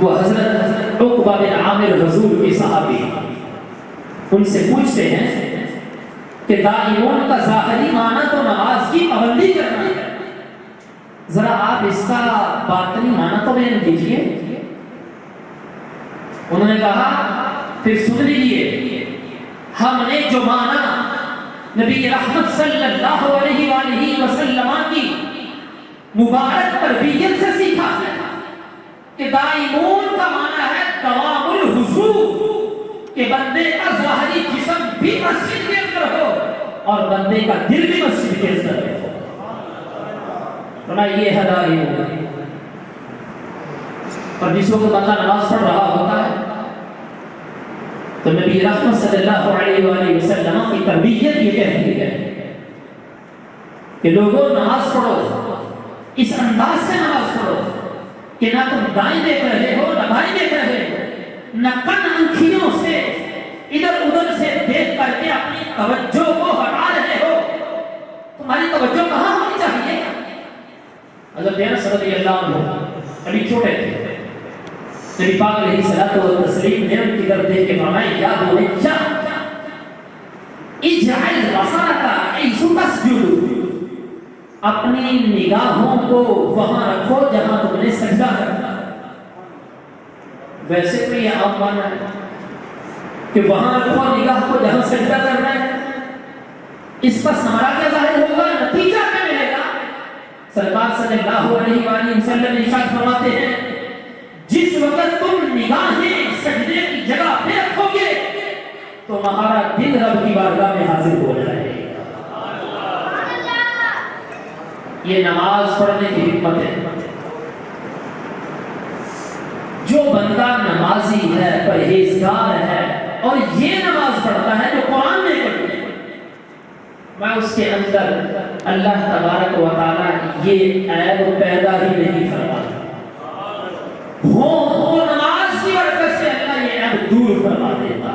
وہ حضرت عقبہ بن عامر حضور کے صحابی، ان سے پوچھتے ہیں کہ دائمون کا ظاہری معنی تو نماز کی پابندی کرنا ہے، ذرا آپ اس کا باطنی معنی تو بیان کیجیے۔ انہوں نے کہا پھر سن لیجیے، ہم نے جو معنی نبی رحمت صلی اللہ علیہ وآلہ وسلم کی مبارک تربیت سے سیکھا ہے کہ دائمون کا معنی ہے دوام الحضور، کہ بندے کا ظاہری جسم بھی مسجد کے اندر ہو اور بندے کا دل بھی مسجد کے اندر ہو۔ یہ ہے دائمون۔ اور جس وقت بندہ نماز پڑھ رہا ہوتا ہے تو نبی رحمت صلی اللہ علیہ وآلہ وسلم کی تربیت یہ کہتی ہے کہ لوگوں نماز پڑھو، اس انداز سے نماز پڑھو کہ نہ تم دائیں دیکھ رہے ہو نہ بائیں دیکھ رہے ہو، نہ کن آنکھیوں سے ادھر ادھر سے دیکھ کر کے اپنی توجہ کو ہٹا رہے ہو۔ تمہاری توجہ کہاں ہونی چاہیے؟ حضرت انس رضی اللہ عنہ ابھی چھوٹے تھے، نبی پاک علیہ الصلوۃ والتسلیم نے ان کی طرف دیکھ کے فرمایا یا بنی اجعل بصرک حیث تسجد، اپنی نگاہوں کو وہاں رکھو جہاں تم نے سجدہ کرنا۔ ویسے تو یہ عام معنی ہے کہ وہاں رکھو نگاہ کو جہاں سجدہ کرنا ہے، اس کا ثمرہ کیا ظاہر ہوگا، نتیجہ کیا ملے گا؟ سرکار صلی اللہ علیہ وآلہ وسلم ارشاد فرماتے ہیں جس وقت تم نگاہیں سجدے کی جگہ پہ رکھو گے تو تمہارا دل رب کی بارگاہ میں حاضر ہو جائے گا۔ یہ نماز پڑھنے کی حکمت ہے۔ جو بندہ نمازی ہے، پرہیزگار ہے اور یہ نماز پڑھتا ہے جو قرآن میں پڑھی ہے، میں اس کے اندر اللہ تبارک و تعالی یہ عیب پیدا ہی نہیں فرماتا، ہو نماز کی برکت سے اللہ یہ عیب دور فرما دیتا۔